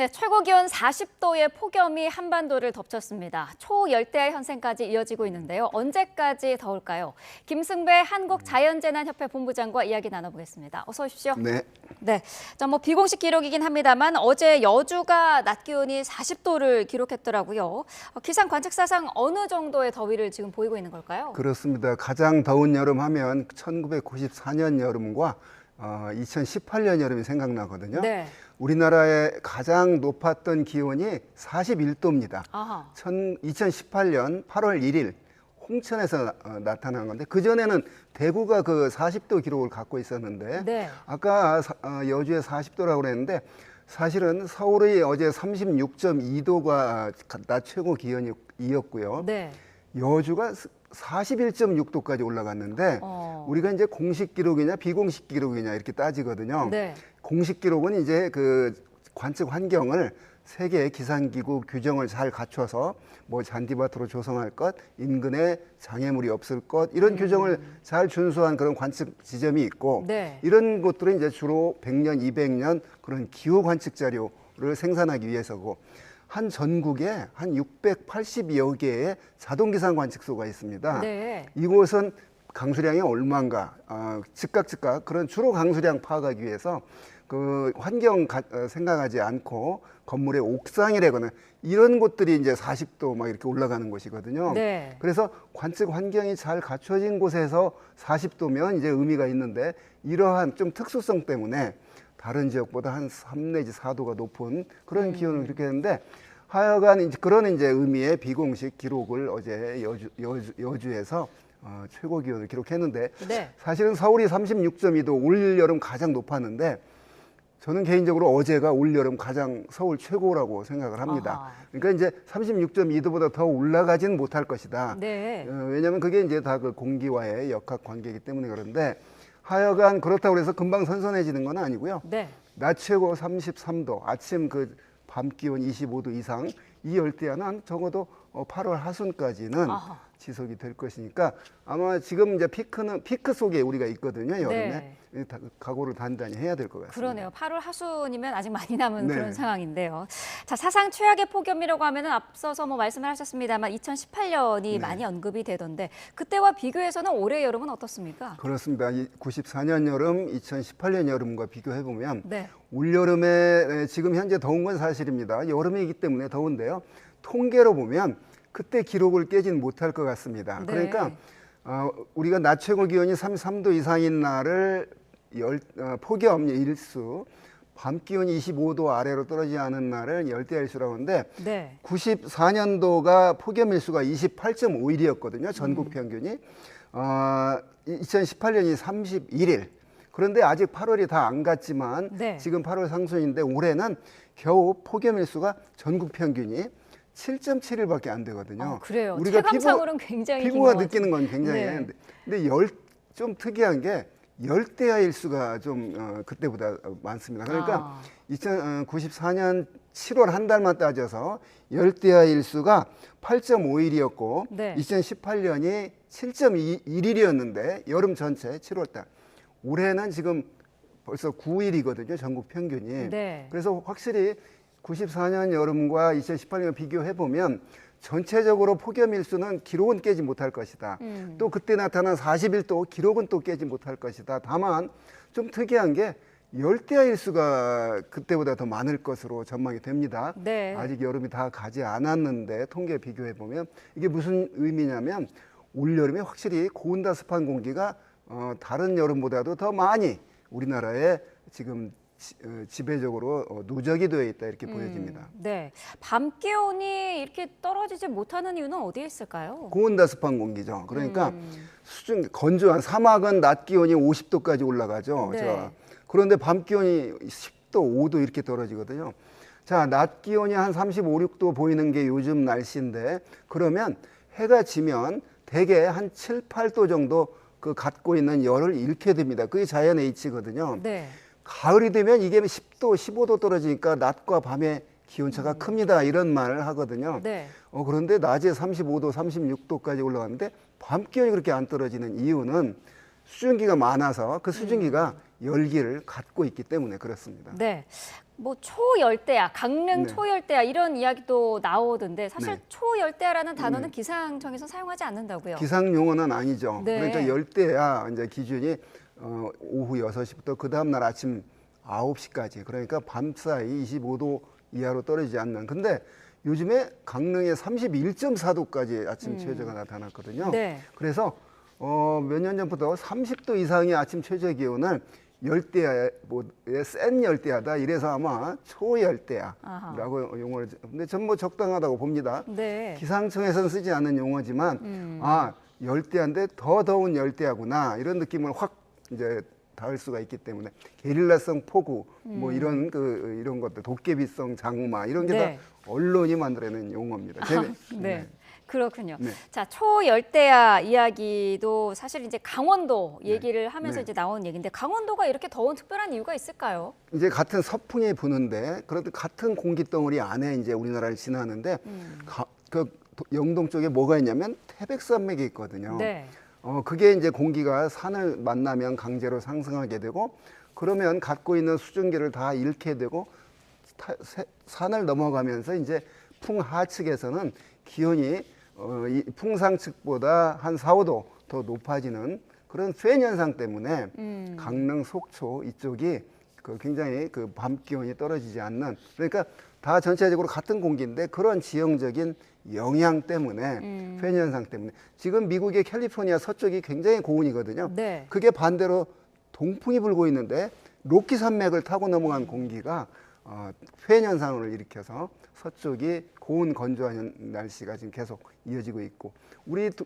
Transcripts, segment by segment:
네, 최고 기온 40도의 폭염이 한반도를 덮쳤습니다. 초열대야 현상까지 이어지고 있는데요. 언제까지 더울까요? 김승배 한국자연재난협회 본부장과 이야기 나눠보겠습니다. 어서 오십시오. 네. 네, 비공식 기록이긴 합니다만 어제 여주가 낮 기온이 40도를 기록했더라고요. 기상 관측사상 어느 정도의 더위를 지금 보이고 있는 걸까요? 그렇습니다. 가장 더운 여름 하면 1994년 여름과 2018년 여름이 생각나거든요. 네. 우리나라의 가장 높았던 기온이 41도입니다. 아하. 2018년 8월 1일 홍천에서 나타난 건데 그전에는 대구가 그 40도 기록을 갖고 있었는데 네. 아까 여주에 40도라고 그랬는데 사실은 서울이 어제 36.2도가 낮 최고 기온이었고요. 네. 여주가 41.6도까지 올라갔는데 우리가 이제 공식 기록이냐 비공식 기록이냐 이렇게 따지거든요. 네. 공식 기록은 이제 그 관측 환경을 세계 기상기구 규정을 잘 갖춰서 뭐 잔디밭으로 조성할 것, 인근에 장애물이 없을 것 이런 규정을 잘 준수한 그런 관측 지점이 있고 네. 이런 곳들은 이제 주로 100년, 200년 그런 기후 관측 자료를 생산하기 위해서고 한 전국에 한 680여 개의 자동기상 관측소가 있습니다. 네. 이곳은 강수량이 얼마인가 즉각 그런 주로 강수량 파악하기 위해서 그 환경 생각하지 않고 건물의 옥상이라거나 이런 곳들이 이제 40도 막 이렇게 올라가는 곳이거든요. 네. 그래서 관측 환경이 잘 갖춰진 곳에서 40도면 이제 의미가 있는데 이러한 좀 특수성 때문에 다른 지역보다 한 3 내지 4도가 높은 그런 기온을 기록했는데 하여간 이제 그런 이제 의미의 비공식 기록을 어제 여주에서 최고 기온을 기록했는데 네. 사실은 서울이 36.2도 올 여름 가장 높았는데 저는 개인적으로 어제가 올 여름 가장 서울 최고라고 생각을 합니다. 아하. 그러니까 이제 36.2도보다 더 올라가지는 못할 것이다. 네. 왜냐하면 그게 이제 다 그 공기와의 역학 관계이기 때문에 그런데 하여간 그렇다고 해서 금방 선선해지는 건 아니고요. 네. 낮 최고 33도, 아침 그 밤 기온 25도 이상 이 열대야는 적어도 8월 하순까지는 아하. 지속이 될 것이니까 아마 지금 이제 피크 속에 우리가 있거든요, 여름에. 네. 각오를 단단히 해야 될 것 같습니다. 그러네요. 8월 하순이면 아직 많이 남은 네. 그런 상황인데요. 자, 사상 최악의 폭염이라고 하면은 앞서서 말씀을 하셨습니다만 2018년이 많이 언급이 되던데 그때와 비교해서는 올해 여름은 어떻습니까? 그렇습니다. 94년 여름, 2018년 여름과 비교해 보면 네. 올 여름에 지금 현재 더운 건 사실입니다. 여름이기 때문에 더운데요. 통계로 보면 그때 기록을 깨지는 못할 것 같습니다. 네. 그러니까 우리가 낮 최고 기온이 33도 이상인 날을 폭염 일수, 밤 기온이 25도 아래로 떨어지지 않은 날을 열대야 일수라고 하는데 네. 94년도가 폭염 일수가 28.5일이었거든요. 전국 평균이. 2018년이 31일. 그런데 아직 8월이 다 안 갔지만 네. 지금 8월 상순인데 올해는 겨우 폭염 일수가 전국 평균이 7.7일밖에 안 되거든요. 그래요. 우리가 체감상으로는 굉장히 피부가 긴 것 느끼는 건 굉장히 네. 근데 좀 특이한 게 열대야 일수가 좀 그때보다 많습니다. 그러니까 2094년 7월 한 달만 따져서 열대야 일수가 8.5일이었고 네. 2018년이 7.1일이었는데 여름 전체 7월 달. 올해는 지금 벌써 9일이거든요. 전국 평균이. 네. 그래서 확실히 94년 여름과 2018년 비교해 보면 전체적으로 폭염 일수는 기록은 깨지 못할 것이다. 또 그때 나타난 41도 기록은 또 깨지 못할 것이다. 다만 좀 특이한 게 열대야 일수가 그때보다 더 많을 것으로 전망이 됩니다. 네. 아직 여름이 다 가지 않았는데 통계 비교해 보면 이게 무슨 의미냐면 올 여름에 확실히 고온다습한 공기가 다른 여름보다도 더 많이 우리나라에 지금 지배적으로 누적이 되어 있다 이렇게 보여집니다. 네. 밤 기온이 이렇게 떨어지지 못하는 이유는 어디에 있을까요? 고온다습한 공기죠. 그러니까 수준 건조한 사막은 낮 기온이 50도까지 올라가죠. 네. 그런데 밤 기온이 10도, 5도 이렇게 떨어지거든요. 자, 낮 기온이 한 35, 6도 보이는 게 요즘 날씨인데 그러면 해가 지면 대개 한 7, 8도 정도 그 갖고 있는 열을 잃게 됩니다. 그게 자연의 이치거든요. 네. 가을이 되면 이게 10도, 15도 떨어지니까 낮과 밤의 기온차가 큽니다. 이런 말을 하거든요. 네. 그런데 낮에 35도, 36도까지 올라가는데 밤 기온이 그렇게 안 떨어지는 이유는 수증기가 많아서 그 수증기가 열기를 갖고 있기 때문에 그렇습니다. 네. 뭐 초열대야, 강릉 네. 초열대야 이런 이야기도 나오던데 사실 네. 초열대야라는 단어는 기상청에서 사용하지 않는다고요. 기상 용어는 아니죠. 네. 그러니까 열대야 이제 기준이 오후 6시부터 그 다음 날 아침 9시까지, 그러니까 밤사이 25도 이하로 떨어지지 않는. 근데 요즘에 강릉에 31.4도까지 아침 최저가 나타났거든요. 네. 그래서 몇 년 전부터 30도 이상의 아침 최저 기온을 열대야의 센 열대야다, 이래서 아마 초열대야라고 용어를. 근데 전 뭐 적당하다고 봅니다. 네. 기상청에서는 쓰지 않는 용어지만 아, 열대야인데 더 더운 열대야구나, 이런 느낌을 확 이제 닿을 수가 있기 때문에 게릴라성 폭우 뭐 이런 것들, 도깨비성 장마, 이런 게 네. 다 언론이 만들어낸 용어입니다. 네. 그렇군요. 네. 자, 초열대야 이야기도 사실 이제 강원도 얘기를 하면서 네. 이제 나온 얘기인데 강원도가 이렇게 더운 특별한 이유가 있을까요? 이제 같은 서풍이 부는데, 그런데 같은 공기 덩어리 안에 이제 우리나라를 지나는데 영동 쪽에 뭐가 있냐면 태백산맥이 있거든요. 네. 그게 이제 공기가 산을 만나면 강제로 상승하게 되고, 그러면 갖고 있는 수증기를 다 잃게 되고, 산을 넘어가면서 이제 풍하측에서는 기온이 이 풍상측보다 한 4, 5도 더 높아지는 그런 팬 현상 때문에 강릉, 속초 이쪽이 굉장히 밤 기온이 떨어지지 않는, 그러니까 다 전체적으로 같은 공기인데 그런 지형적인 영향 때문에 팬 현상 때문에 지금 미국의 캘리포니아 서쪽이 굉장히 고온이거든요. 네. 그게 반대로 동풍이 불고 있는데 로키 산맥을 타고 넘어간 공기가 팬 현상을 일으켜서 서쪽이 고온 건조한 날씨가 지금 계속 이어지고 있고,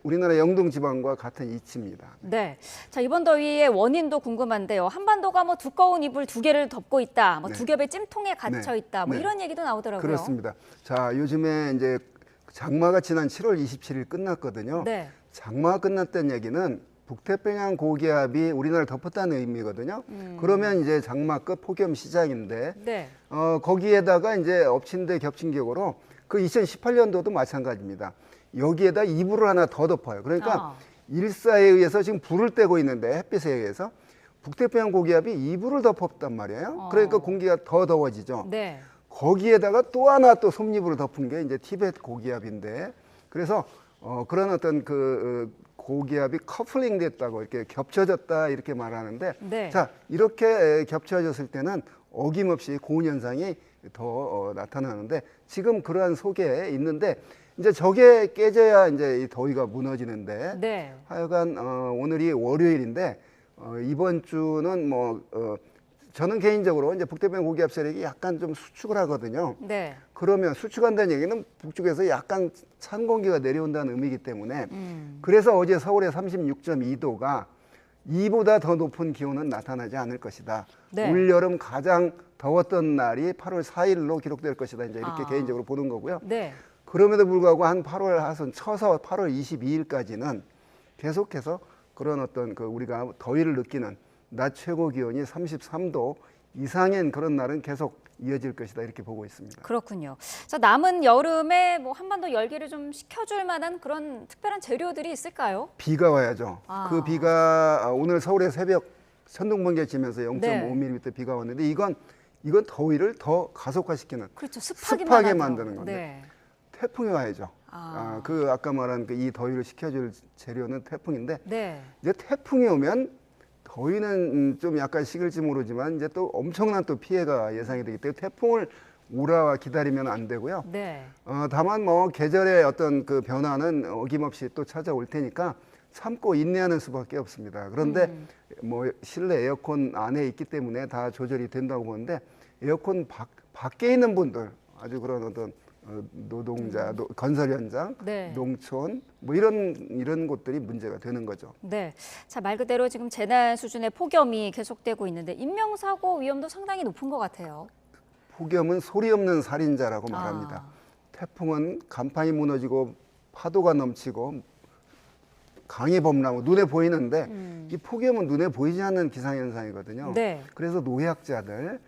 우리나라 영동 지방과 같은 이치입니다. 네. 자, 이번 더위의 원인도 궁금한데요. 한반도가 뭐 두꺼운 이불 2개를 덮고 있다, 뭐 네. 두 겹의 찜통에 갇혀 네. 있다, 뭐 네. 이런 얘기도 나오더라고요. 그렇습니다. 자, 요즘에 이제 장마가 지난 7월 27일 끝났거든요. 네. 장마가 끝났다는 얘기는 북태평양 고기압이 우리나라를 덮었다는 의미거든요. 그러면 이제 장마 끝 폭염 시작인데, 네. 거기에다가 이제 엎친 데 겹친 격으로 그 2018년도도 마찬가지입니다. 여기에다 이불을 하나 더 덮어요. 그러니까 일사에 의해서 지금 불을 떼고 있는데, 햇빛에 의해서 북태평양 고기압이 이불을 덮었단 말이에요. 그러니까 공기가 더 더워지죠. 네. 거기에다가 또 하나 또 솜잎으로 덮은 게 이제 티베트 고기압인데, 그래서 그런 어떤 고기압이 커플링 됐다고, 이렇게 겹쳐졌다 이렇게 말하는데, 네. 자, 이렇게 겹쳐졌을 때는 어김없이 고온 현상이 더 나타나는데, 지금 그러한 속에 있는데 이제 저게 깨져야 이제 이 더위가 무너지는데, 네. 하여간 오늘이 월요일인데 이번 주는 저는 개인적으로 이제 북태평양 고기압 세력이 약간 좀 수축을 하거든요. 네. 그러면 수축한다는 얘기는 북쪽에서 약간 찬 공기가 내려온다는 의미이기 때문에, 그래서 어제 서울의 36.2도가 이보다 더 높은 기온은 나타나지 않을 것이다. 네. 올여름 가장 더웠던 날이 8월 4일로 기록될 것이다. 이제 이렇게 개인적으로 보는 거고요. 네. 그럼에도 불구하고 한 8월 하순 쳐서 8월 22일까지는 계속해서 그런 어떤 우리가 더위를 느끼는 낮 최고 기온이 33도 이상인 그런 날은 계속 이어질 것이다, 이렇게 보고 있습니다. 그렇군요. 자, 남은 여름에 뭐 한반도 열기를 좀 식혀줄 만한 그런 특별한 재료들이 있을까요? 비가 와야죠. 그 비가 오늘 서울의 새벽 천둥번개 치면서 0.5mm 비가 왔는데, 이건 더위를 더 가속화시키는, 그렇죠. 습하게 하죠. 만드는 건데, 네. 태풍이 와야죠. 아까 말한 이 더위를 식혀줄 재료는 태풍인데, 네. 이제 태풍이 오면 더위는 좀 약간 식을지 모르지만 이제 또 엄청난 또 피해가 예상이 되기 때문에 태풍을 오라와 기다리면 안 되고요. 네. 다만 계절의 어떤 변화는 어김없이 또 찾아올 테니까 참고 인내하는 수밖에 없습니다. 그런데 실내 에어컨 안에 있기 때문에 다 조절이 된다고 보는데, 에어컨 밖에 있는 분들, 아주 그런 어떤 노동자, 건설 현장, 네. 농촌 이런 곳들이 문제가 되는 거죠. 네. 자, 말 그대로 지금 재난 수준의 폭염이 계속되고 있는데 인명사고 위험도 상당히 높은 것 같아요. 폭염은 소리 없는 살인자라고 말합니다. 태풍은 간판이 무너지고 파도가 넘치고 강이 범람하고 눈에 보이는데, 이 폭염은 눈에 보이지 않는 기상현상이거든요. 네. 그래서 노약자들,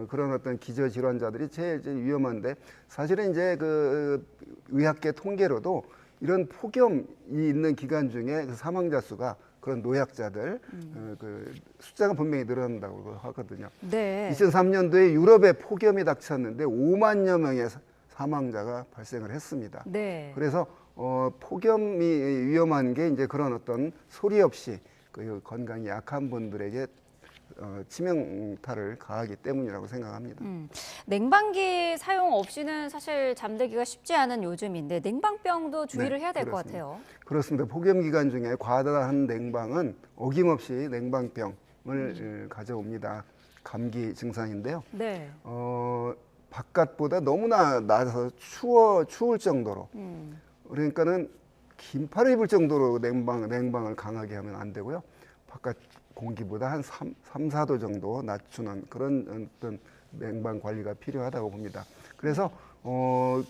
그런 어떤 기저질환자들이 제일 위험한데, 사실은 이제 의학계 통계로도 이런 폭염이 있는 기간 중에 사망자 수가 그런 노약자들 그 숫자가 분명히 늘어난다고 하거든요. 네. 2003년도에 유럽에 폭염이 닥쳤는데 5만여 명의 사망자가 발생을 했습니다. 네. 그래서 폭염이 위험한 게 이제 그런 어떤 소리 없이 그 건강이 약한 분들에게 치명타를 가하기 때문이라고 생각합니다. 냉방기 사용 없이는 사실 잠들기가 쉽지 않은 요즘인데 냉방병도 주의를 네, 해야 될 것 그렇습니다. 같아요. 그렇습니다. 폭염 기간 중에 과다한 냉방은 어김없이 냉방병을 가져옵니다. 감기 증상인데요. 네. 바깥보다 너무나 낮아서 추울 정도로 그러니까는 긴팔을 입을 정도로 냉방을 강하게 하면 안 되고요. 바깥 공기보다 한 3, 4도 정도 낮추는 그런 어떤 냉방 관리가 필요하다고 봅니다. 그래서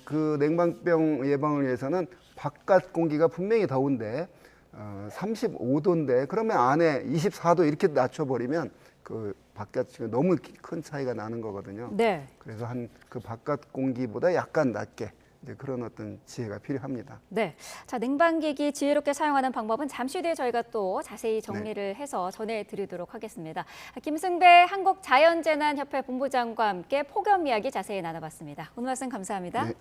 그 냉방병 예방을 위해서는 바깥 공기가 분명히 더운데 35도인데 그러면 안에 24도 이렇게 낮춰버리면 그 바깥 지금 너무 큰 차이가 나는 거거든요. 네. 그래서 한 그 바깥 공기보다 약간 낮게 이제 그런 어떤 지혜가 필요합니다. 네. 자, 냉방기기 지혜롭게 사용하는 방법은 잠시 뒤에 저희가 또 자세히 정리를 해서 전해드리도록 하겠습니다. 김승배 한국자연재난협회 본부장과 함께 폭염 이야기 자세히 나눠봤습니다. 오늘 말씀 감사합니다. 네.